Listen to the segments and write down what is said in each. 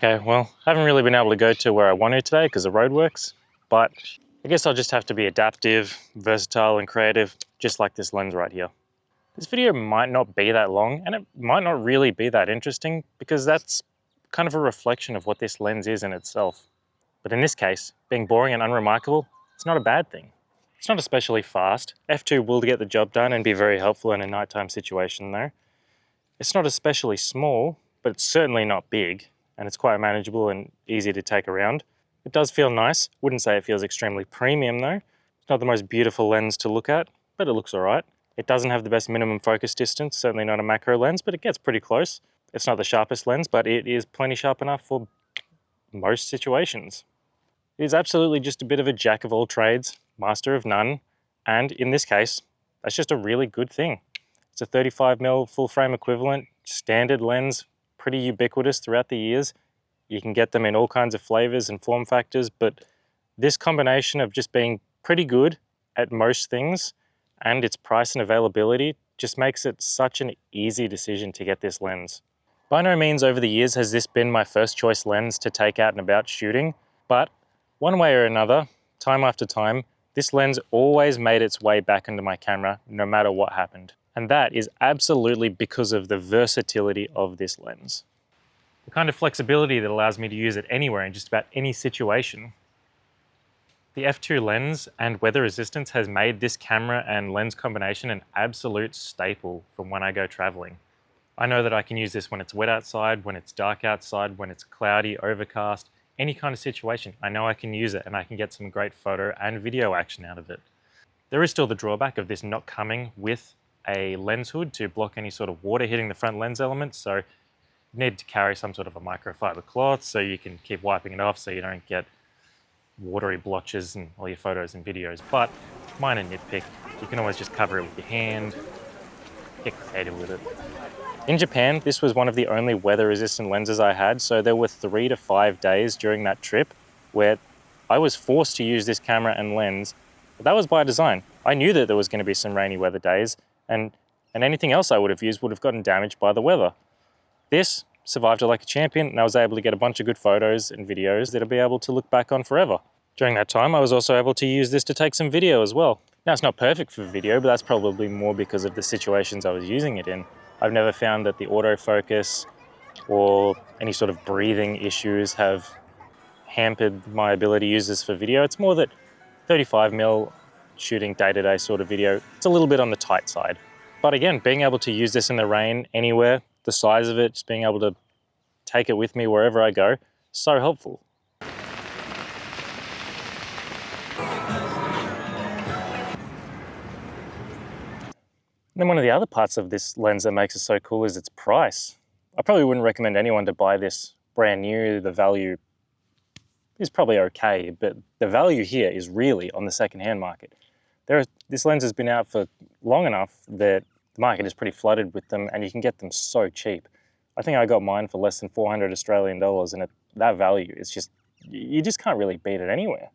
Okay, well, I haven't really been able to go to where I want to today because the roadworks, but I guess I'll just have to be adaptive, versatile and creative, just like this lens right here. This video might not be that long and it might not really be that interesting because that's kind of a reflection of what this lens is in itself. But in this case, being boring and unremarkable, it's not a bad thing. It's not especially fast. F2 will get the job done and be very helpful in a nighttime situation though. It's not especially small, but it's certainly not big, and it's quite manageable and easy to take around. It does feel nice. Wouldn't say it feels extremely premium though. It's not the most beautiful lens to look at, but it looks all right. It doesn't have the best minimum focus distance, certainly not a macro lens, but it gets pretty close. It's not the sharpest lens, but it is plenty sharp enough for most situations. It is absolutely just a bit of a jack of all trades, master of none, and in this case, that's just a really good thing. It's a 35mm full frame equivalent, standard lens, pretty ubiquitous throughout the years. You can get them in all kinds of flavors and form factors, but this combination of just being pretty good at most things and its price and availability just makes it such an easy decision to get this lens. By no means over the years has this been my first choice lens to take out and about shooting, but one way or another, time after time, this lens always made its way back into my camera no matter what happened. And that is absolutely because of the versatility of this lens. The kind of flexibility that allows me to use it anywhere in just about any situation. The f2 lens and weather resistance has made this camera and lens combination an absolute staple from when I go traveling. I know that I can use this when it's wet outside, when it's dark outside, when it's cloudy, overcast, any kind of situation. I know I can use it and I can get some great photo and video action out of it. There is still the drawback of this not coming with a lens hood to block any sort of water hitting the front lens element, so you need to carry some sort of a microfiber cloth so you can keep wiping it off so you don't get watery blotches in all your photos and videos. But minor nitpick, you can always just cover it with your hand, get creative with it. In Japan, this was one of the only weather resistant lenses I had, so there were 3 to 5 days during that trip where I was forced to use this camera and lens, but that was by design. I knew that there was going to be some rainy weather days, and anything else I would have used would have gotten damaged by the weather. This survived it like a champion, and I was able to get a bunch of good photos and videos that I'll be able to look back on forever. During that time, I was also able to use this to take some video as well. Now, it's not perfect for video, but that's probably more because of the situations I was using it in. I've never found that the autofocus or any sort of breathing issues have hampered my ability to use this for video. It's more that 35mm shooting day-to-day sort of video, it's a little bit on the tight side. But again, being able to use this in the rain anywhere, the size of it, just being able to take it with me wherever I go, so helpful. And then one of the other parts of this lens that makes it so cool is its price. I probably wouldn't recommend anyone to buy this brand new. The value is probably okay, but the value here is really on the second-hand market. This lens has been out for long enough that the market is pretty flooded with them and you can get them so cheap. I think I got mine for less than 400 Australian dollars, and that value is just, you just can't really beat it anywhere.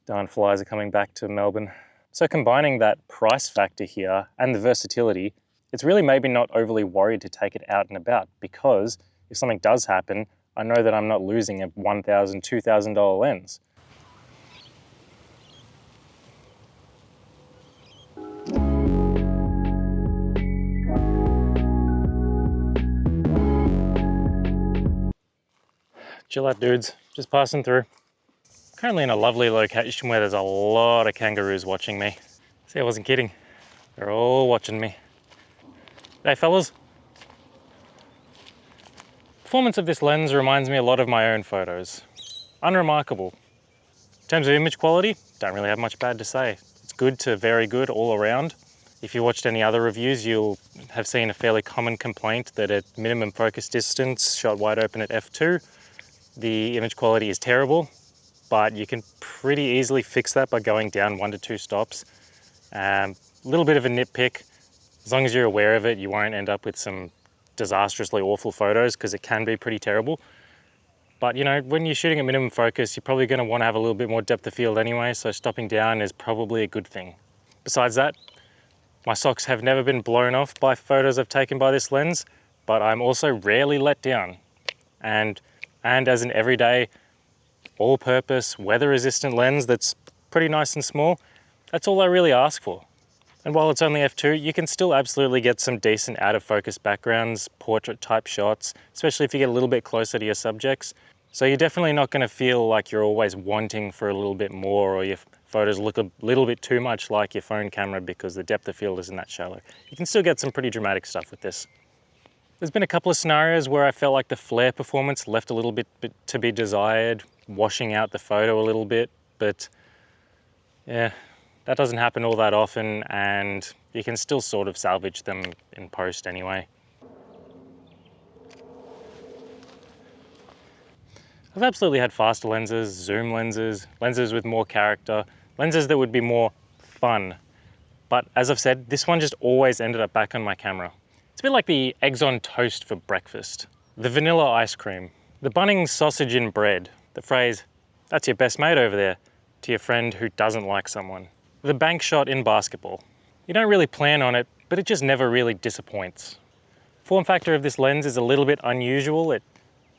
Darn flies are coming back to Melbourne. So combining that price factor here and the versatility, it's really made me not overly worried to take it out and about, because if something does happen, I know that I'm not losing a $1,000, $2,000 lens. Chill out, dudes, just passing through. Currently in a lovely location where there's a lot of kangaroos watching me. See, I wasn't kidding. They're all watching me. Hey fellas. Performance of this lens reminds me a lot of my own photos. Unremarkable. In terms of image quality, don't really have much bad to say. It's good to very good all around. If you watched any other reviews, you'll have seen a fairly common complaint that at minimum focus distance, shot wide open at f2, the image quality is terrible. But you can pretty easily fix that by going down 1 to 2 stops. A little bit of a nitpick. As long as you're aware of it, you won't end up with some disastrously awful photos, because it can be pretty terrible. But you know, when you're shooting at minimum focus, you're probably going to want to have a little bit more depth of field anyway, so stopping down is probably a good thing. Besides that, my socks have never been blown off by photos I've taken by this lens, but I'm also rarely let down. And as an everyday, all-purpose, weather-resistant lens that's pretty nice and small, that's all I really ask for. And while it's only f2, you can still absolutely get some decent out-of-focus backgrounds, portrait-type shots, especially if you get a little bit closer to your subjects. So you're definitely not going to feel like you're always wanting for a little bit more, or your photos look a little bit too much like your phone camera because the depth of field isn't that shallow. You can still get some pretty dramatic stuff with this. There's been a couple of scenarios where I felt like the flare performance left a little bit to be desired, washing out the photo a little bit, but yeah, that doesn't happen all that often, and you can still sort of salvage them in post anyway. I've absolutely had faster lenses, zoom lenses, lenses with more character, lenses that would be more fun. But as I've said, this one just always ended up back on my camera. It's a bit like the eggs on toast for breakfast, the vanilla ice cream, the Bunnings sausage in bread, the phrase, "That's your best mate over there," to your friend who doesn't like someone, the bank shot in basketball. You don't really plan on it, but it just never really disappoints. Form factor of this lens is a little bit unusual. It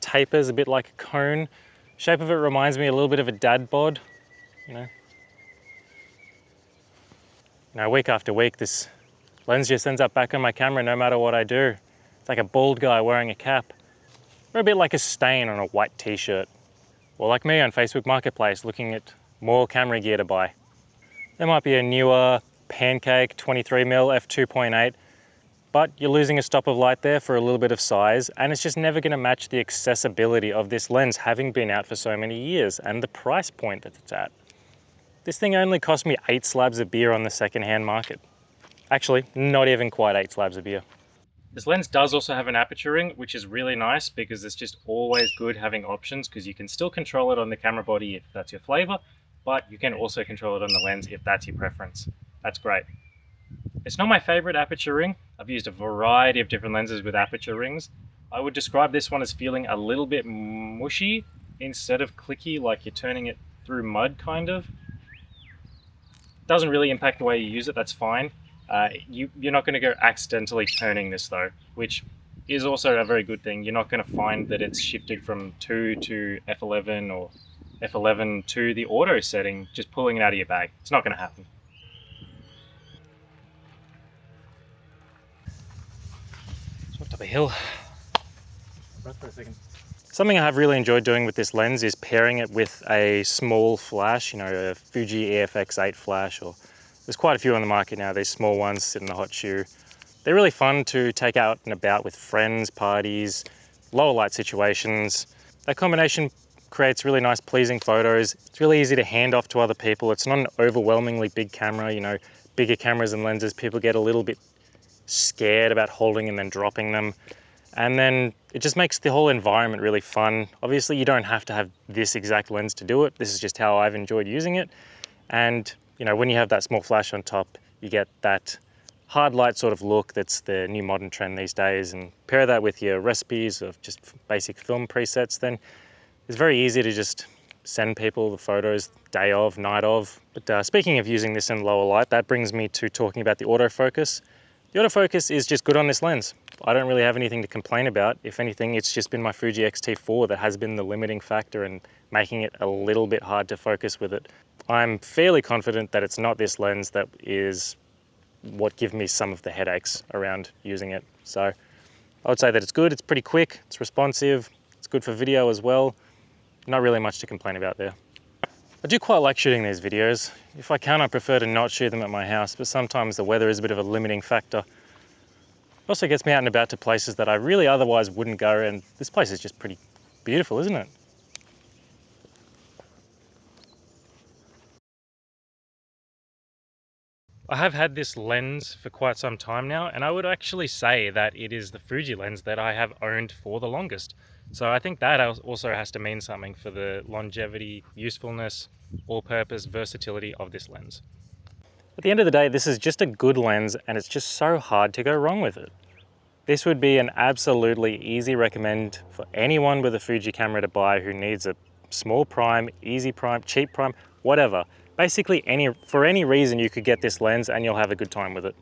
tapers a bit like a cone. Shape of it reminds me a little bit of a dad bod, you know. Week after week, this lens just ends up back on my camera no matter what I do. It's like a bald guy wearing a cap, or a bit like a stain on a white t-shirt. Or like me on Facebook Marketplace looking at more camera gear to buy. There might be a newer Pancake 23mm f2.8, but you're losing a stop of light there for a little bit of size, and it's just never going to match the accessibility of this lens having been out for so many years and the price point that it's at. This thing only cost me 8 slabs of beer on the second-hand market. Actually, not even quite 8 slabs of beer. This lens does also have an aperture ring, which is really nice because it's just always good having options, because you can still control it on the camera body if that's your flavor, but you can also control it on the lens if that's your preference. That's great. It's not my favorite aperture ring. I've used a variety of different lenses with aperture rings. I would describe this one as feeling a little bit mushy instead of clicky, like you're turning it through mud kind of. Doesn't really impact the way you use it, that's fine. You're not going to go accidentally turning this though, which is also a very good thing. You're not going to find that it's shifted from 2 to f11 or f11 to the auto setting, just pulling it out of your bag. It's not going to happen. Just walked up a hill. Breath for a second. Something I have really enjoyed doing with this lens is pairing it with a small flash, a Fuji EFX8 flash, or there's quite a few on the market now, these small ones sit in a hot shoe. They're really fun to take out and about with friends, parties, lower light situations. That combination creates really nice, pleasing photos. It's really easy to hand off to other people. It's not an overwhelmingly big camera. Bigger cameras and lenses, people get a little bit scared about holding and then dropping them. And then it just makes the whole environment really fun. Obviously, you don't have to have this exact lens to do it. This is just how I've enjoyed using it. And when you have that small flash on top, you get that hard light sort of look that's the new modern trend these days, and pair that with your recipes of just basic film presets, then it's very easy to just send people the photos day of, night of. But speaking of using this in lower light, that brings me to talking about the autofocus. The autofocus is just good on this lens. I don't really have anything to complain about. If anything, it's just been my Fuji X-T4 that has been the limiting factor and making it a little bit hard to focus with it. I'm fairly confident that it's not this lens that is what gives me some of the headaches around using it. So I would say that it's good, it's pretty quick, it's responsive, it's good for video as well. Not really much to complain about there. I do quite like shooting these videos. If I can, I prefer to not shoot them at my house, but sometimes the weather is a bit of a limiting factor. It also gets me out and about to places that I really otherwise wouldn't go, and this place is just pretty beautiful, isn't it? I have had this lens for quite some time now, and I would actually say that it is the Fuji lens that I have owned for the longest. So I think that also has to mean something for the longevity, usefulness, all-purpose versatility of this lens. At the end of the day, this is just a good lens, and it's just so hard to go wrong with it. This would be an absolutely easy recommend for anyone with a Fuji camera to buy who needs a small prime, easy prime, cheap prime, whatever. Basically, for any reason you could get this lens and you'll have a good time with it.